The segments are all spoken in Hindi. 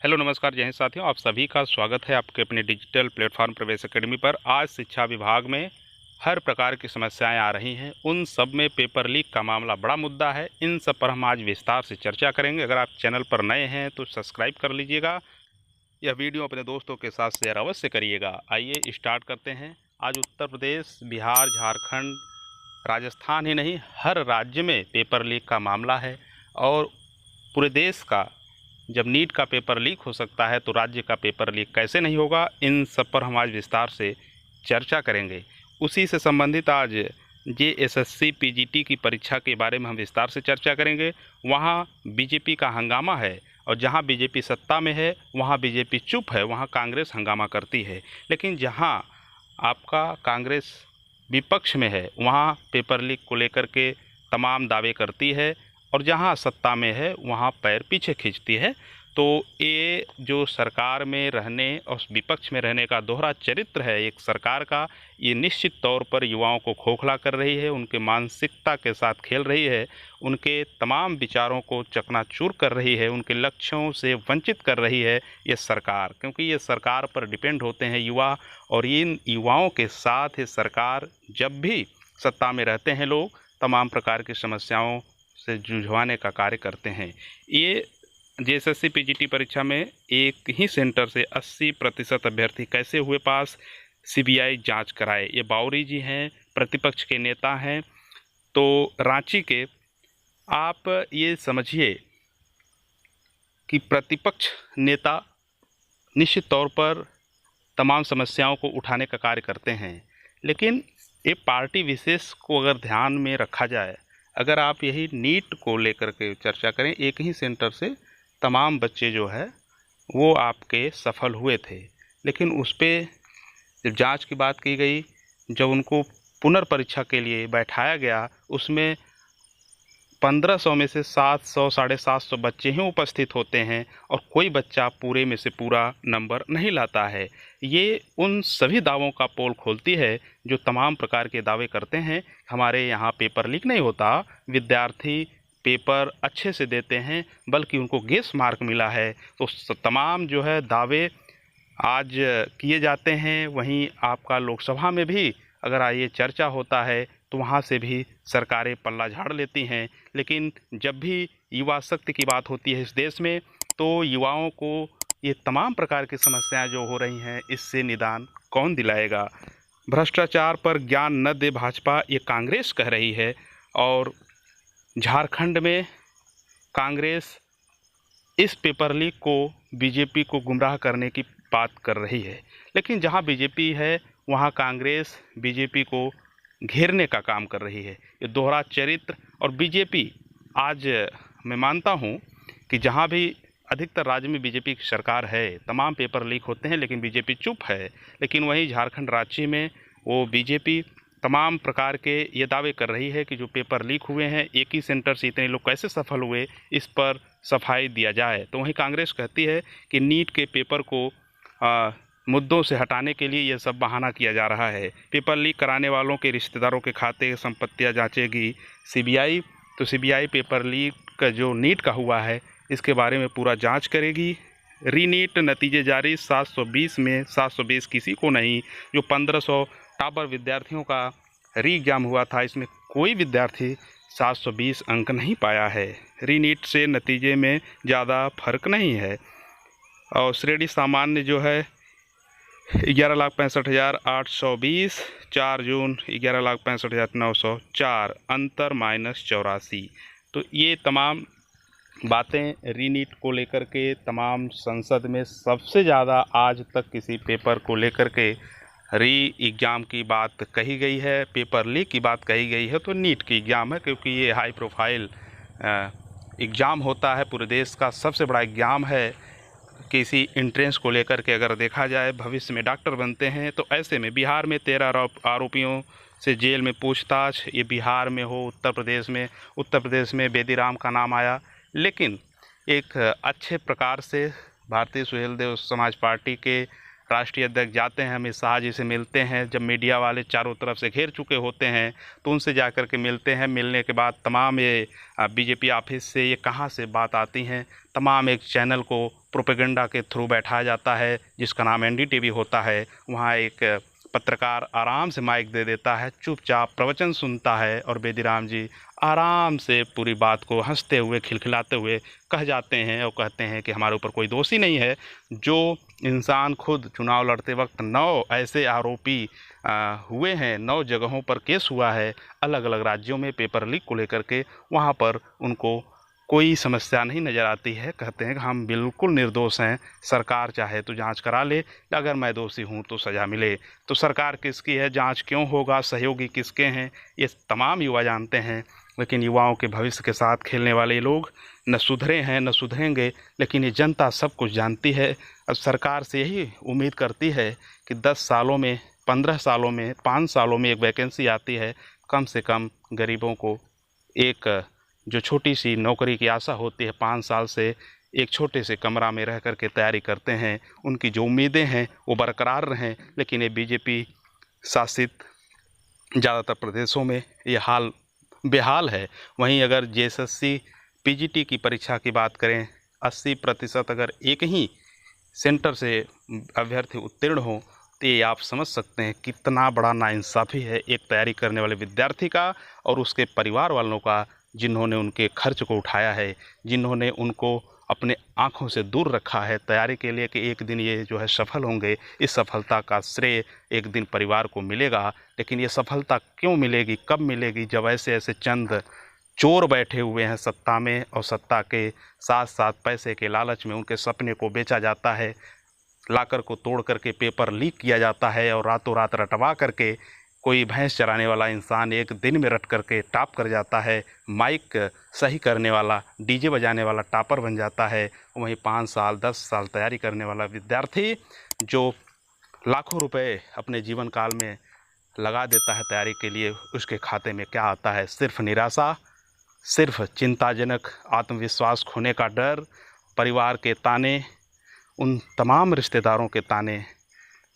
हेलो नमस्कार जय हिंद साथियों, आप सभी का स्वागत है आपके अपने डिजिटल प्लेटफॉर्म प्रवेश अकेडमी पर। आज शिक्षा विभाग में हर प्रकार की समस्याएं आ रही हैं, उन सब में पेपर लीक का मामला बड़ा मुद्दा है। इन सब पर हम आज विस्तार से चर्चा करेंगे। अगर आप चैनल पर नए हैं तो सब्सक्राइब कर लीजिएगा, यह वीडियो अपने दोस्तों के साथ शेयर अवश्य करिएगा। आइए स्टार्ट करते हैं। आज उत्तर प्रदेश, बिहार, झारखंड, राजस्थान ही नहीं, हर राज्य में पेपर लीक का मामला है। और पूरे देश का जब नीट का पेपर लीक हो सकता है तो राज्य का पेपर लीक कैसे नहीं होगा, इन सब पर हम आज विस्तार से चर्चा करेंगे। उसी से संबंधित आज JSSC PGT की परीक्षा के बारे में हम विस्तार से चर्चा करेंगे। वहाँ बीजेपी का हंगामा है और जहाँ बीजेपी सत्ता में है वहाँ बीजेपी चुप है, वहाँ कांग्रेस हंगामा करती है। लेकिन जहाँ आपका कांग्रेस विपक्ष में है वहाँ पेपर लीक को लेकर के तमाम दावे करती है, और जहां सत्ता में है वहां पैर पीछे खींचती है। तो ये जो सरकार में रहने और विपक्ष में रहने का दोहरा चरित्र है एक सरकार का, ये निश्चित तौर पर युवाओं को खोखला कर रही है, उनके मानसिकता के साथ खेल रही है, उनके तमाम विचारों को चकनाचूर कर रही है, उनके लक्ष्यों से वंचित कर रही है ये सरकार। क्योंकि ये सरकार पर डिपेंड होते हैं युवा, और इन युवाओं के साथ ये सरकार जब भी सत्ता में रहते हैं लोग तमाम प्रकार की समस्याओं से जुझवाने का कार्य करते हैं। ये JSSC PGT परीक्षा में एक ही सेंटर से 80% अभ्यर्थी कैसे हुए पास, CBI जांच कराए। ये बावरी जी हैं, प्रतिपक्ष के नेता हैं। तो रांची के आप ये समझिए कि प्रतिपक्ष नेता निश्चित तौर पर तमाम समस्याओं को उठाने का कार्य करते हैं, लेकिन ये पार्टी विशेष को अगर ध्यान में रखा जाए, अगर आप यही नीट को लेकर के चर्चा करें, एक ही सेंटर से तमाम बच्चे जो है वो आपके सफल हुए थे, लेकिन उस पर जब जांच की बात की गई, जब उनको पुनर्परीक्षा के लिए बैठाया गया, उसमें 1500 में से 700 750 बच्चे ही उपस्थित होते हैं और कोई बच्चा पूरे में से पूरा नंबर नहीं लाता है। ये उन सभी दावों का पोल खोलती है जो तमाम प्रकार के दावे करते हैं। हमारे यहाँ पेपर लीक नहीं होता, विद्यार्थी पेपर अच्छे से देते हैं, बल्कि उनको गेस मार्क मिला है। तो तमाम जो है दावे आज किए जाते हैं। वहीं आपका लोकसभा में भी अगर ये चर्चा होता है तो वहाँ से भी सरकारें पल्ला झाड़ लेती हैं। लेकिन जब भी युवा शक्ति की बात होती है इस देश में, तो युवाओं को ये तमाम प्रकार की समस्याएं जो हो रही हैं इससे निदान कौन दिलाएगा। भ्रष्टाचार पर ज्ञान न दे भाजपा, ये कांग्रेस कह रही है। और झारखंड में कांग्रेस इस पेपर लीक को बीजेपी को गुमराह करने की बात कर रही है, लेकिन जहां बीजेपी है वहां कांग्रेस बीजेपी को घेरने का काम कर रही है। ये दोहरा चरित्र। और बीजेपी आज मैं मानता हूं कि जहां भी अधिकतर राज्य में बीजेपी की सरकार है तमाम पेपर लीक होते हैं, लेकिन बीजेपी चुप है। लेकिन वहीं झारखंड राज्य में वो बीजेपी तमाम प्रकार के ये दावे कर रही है कि जो पेपर लीक हुए हैं, एक ही सेंटर से इतने लोग कैसे सफल हुए, इस पर सफाई दिया जाए। तो वहीं कांग्रेस कहती है कि नीट के पेपर को मुद्दों से हटाने के लिए यह सब बहाना किया जा रहा है। पेपर लीक कराने वालों के रिश्तेदारों के खाते संपत्तियां जांचेगी CBI। तो CBI पेपर लीक का जो नीट का हुआ है इसके बारे में पूरा जांच करेगी। रीनीट नतीजे जारी, 720 में 720 किसी को नहीं। जो 1500 टॉपर विद्यार्थियों का री एग्ज़ाम हुआ था, इसमें कोई विद्यार्थी 720 अंक नहीं पाया है। रीनीट से नतीजे में ज़्यादा फर्क नहीं है। और श्रेणी सामान्य जो है 11,65,820, 4 जून 11,65,904, अंतर -84। तो ये तमाम बातें रीनीट को लेकर के तमाम संसद में सबसे ज़्यादा आज तक किसी पेपर को लेकर के री एग्ज़ाम की बात कही गई है, पेपर लीक की बात कही गई है तो नीट की एग्ज़ाम है। क्योंकि ये हाई प्रोफाइल एग्ज़ाम होता है, पूरे देश का सबसे बड़ा एग्ज़ाम है। किसी एंट्रेंस को लेकर के अगर देखा जाए, भविष्य में डॉक्टर बनते हैं, तो ऐसे में बिहार में 13 आरोपियों से जेल में पूछताछ, ये बिहार में हो, उत्तर प्रदेश में बेदीराम का नाम आया। लेकिन एक अच्छे प्रकार से भारतीय सुहेलदेव समाज पार्टी के राष्ट्रीय अध्यक्ष जाते हैं, अमित शाह जी से मिलते हैं। जब मीडिया वाले चारों तरफ से घेर चुके होते हैं तो उनसे जा कर के मिलते हैं। मिलने के बाद तमाम ये बीजेपी ऑफिस से ये कहाँ से बात आती हैं, तमाम एक चैनल को प्रोपेगेंडा के थ्रू बैठाया जाता है जिसका नाम एनडीटीवी होता है। वहाँ एक पत्रकार आराम से माइक दे देता है, चुपचाप प्रवचन सुनता है और बेदीराम जी आराम से पूरी बात को हंसते हुए खिलखिलाते हुए कह जाते हैं और कहते हैं कि हमारे ऊपर कोई दोषी नहीं है। जो इंसान खुद चुनाव लड़ते वक्त 9 ऐसे आरोपी हुए हैं, 9 जगहों पर केस हुआ है अलग अलग राज्यों में पेपर लीक को लेकर के, वहाँ पर उनको कोई समस्या नहीं नज़र आती है। कहते हैं कि हम बिल्कुल निर्दोष हैं, सरकार चाहे तो जांच करा ले, अगर मैं दोषी हूं तो सज़ा मिले। तो सरकार किसकी है, जांच क्यों होगा, सहयोगी किसके हैं, ये तमाम युवा जानते हैं। लेकिन युवाओं के भविष्य के साथ खेलने वाले लोग न सुधरे हैं न सुधरेंगे। लेकिन ये जनता सब कुछ जानती है। अब सरकार से यही उम्मीद करती है कि 10 सालों में, 15 सालों में, 5 सालों में एक वैकेंसी आती है। कम से कम गरीबों को एक जो छोटी सी नौकरी की आशा होती है, 5 साल से एक छोटे से कमरा में रह कर के तैयारी करते हैं, उनकी जो उम्मीदें हैं वो बरकरार रहें। लेकिन ये बीजेपी शासित ज़्यादातर प्रदेशों में ये हाल बेहाल है। वहीं अगर जेएसएससी पीजीटी की परीक्षा की बात करें, 80% अगर एक ही सेंटर से अभ्यर्थी उत्तीर्ण हो तो ये आप समझ सकते हैं कितना बड़ा नाइंसाफ़ी है एक तैयारी करने वाले विद्यार्थी का और उसके परिवार वालों का, जिन्होंने उनके खर्च को उठाया है, जिन्होंने उनको अपने आँखों से दूर रखा है तैयारी के लिए कि एक दिन ये जो है सफल होंगे। इस सफलता का श्रेय एक दिन परिवार को मिलेगा। लेकिन ये सफलता क्यों मिलेगी, कब मिलेगी, जब ऐसे ऐसे चंद चोर बैठे हुए हैं सत्ता में और सत्ता के साथ साथ पैसे के लालच में उनके सपने को बेचा जाता है, लाकर को तोड़ करके पेपर लीक किया जाता है और रातों रात रटवा करके कोई भैंस चराने वाला इंसान एक दिन में रट करके टॉप कर जाता है, माइक सही करने वाला, डीजे बजाने वाला टॉपर बन जाता है। वहीं 5 साल 10 साल तैयारी करने वाला विद्यार्थी जो लाखों रुपए अपने जीवन काल में लगा देता है तैयारी के लिए, उसके खाते में क्या आता है, सिर्फ निराशा, सिर्फ चिंताजनक आत्मविश्वास खोने का डर, परिवार के ताने, उन तमाम रिश्तेदारों के ताने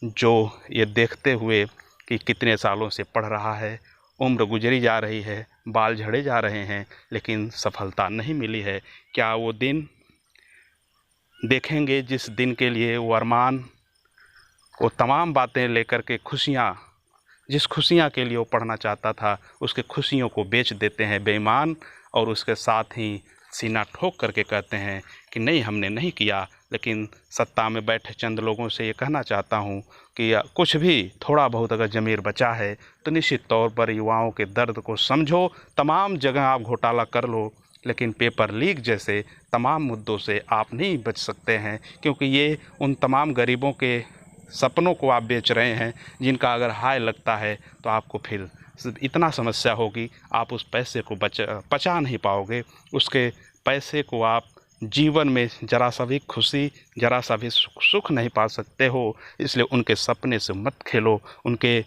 जो ये देखते हुए कि कितने सालों से पढ़ रहा है, उम्र गुजरी जा रही है, बाल झड़े जा रहे हैं, लेकिन सफलता नहीं मिली है। क्या वो दिन देखेंगे जिस दिन के लिए वो अरमान, वो तमाम बातें लेकर के खुशियाँ, जिस खुशियाँ के लिए वो पढ़ना चाहता था, उसके खुशियों को बेच देते हैं बेईमान और उसके साथ ही सीना ठोक करके कहते हैं कि नहीं, हमने नहीं किया। लेकिन सत्ता में बैठे चंद लोगों से ये कहना चाहता हूँ कि कुछ भी थोड़ा बहुत अगर ज़मीर बचा है तो निश्चित तौर पर युवाओं के दर्द को समझो। तमाम जगह आप घोटाला कर लो, लेकिन पेपर लीक जैसे तमाम मुद्दों से आप नहीं बच सकते हैं, क्योंकि ये उन तमाम गरीबों के सपनों को आप बेच रहे हैं जिनका अगर हाय लगता है तो आपको फिर इतना समस्या होगी, आप उस पैसे को पचा नहीं पाओगे। उसके पैसे को आप जीवन में ज़रा सा भी खुशी, ज़रा सा भी सुख नहीं पा सकते हो। इसलिए उनके सपने से मत खेलो, उनके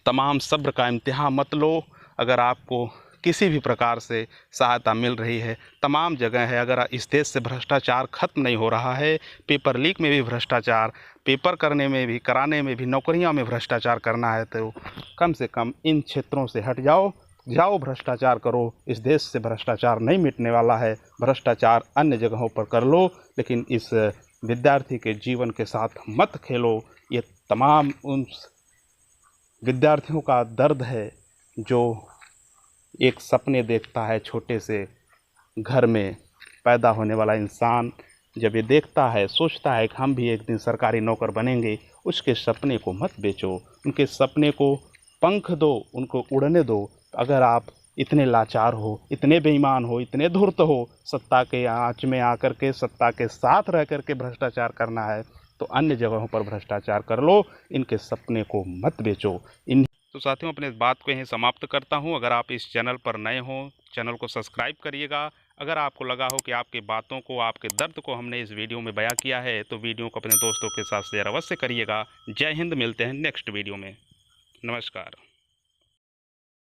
तमाम सब्र का इम्तिहान मत लो। अगर आपको किसी भी प्रकार से सहायता मिल रही है, तमाम जगह है, अगर इस देश से भ्रष्टाचार ख़त्म नहीं हो रहा है, पेपर लीक में भी भ्रष्टाचार, पेपर करने में भी, कराने में भी, नौकरियों में भ्रष्टाचार करना है तो कम से कम इन क्षेत्रों से हट जाओ, भ्रष्टाचार करो। इस देश से भ्रष्टाचार नहीं मिटने वाला है, भ्रष्टाचार अन्य जगहों पर कर लो, लेकिन इस विद्यार्थी के जीवन के साथ मत खेलो। ये तमाम उन विद्यार्थियों का दर्द है जो एक सपने देखता है, छोटे से घर में पैदा होने वाला इंसान जब ये देखता है, सोचता है कि हम भी एक दिन सरकारी नौकर बनेंगे, उसके सपने को मत बेचो, उनके सपने को पंख दो, उनको उड़ने दो। अगर आप इतने लाचार हो, इतने बेईमान हो, इतने धूर्त हो, सत्ता के आंच में आकर के, सत्ता के साथ रह कर के भ्रष्टाचार करना है तो अन्य जगहों पर भ्रष्टाचार कर लो, इनके सपने को मत बेचो। तो साथियों, अपने इस बात को यहीं समाप्त करता हूं। अगर आप इस चैनल पर नए हों, चैनल को सब्सक्राइब करिएगा। अगर आपको लगा हो कि आपकी बातों को, आपके दर्द को हमने इस वीडियो में बयां किया है तो वीडियो को अपने दोस्तों के साथ शेयर अवश्य करिएगा। जय हिंद, मिलते हैं नेक्स्ट वीडियो में। नमस्कार।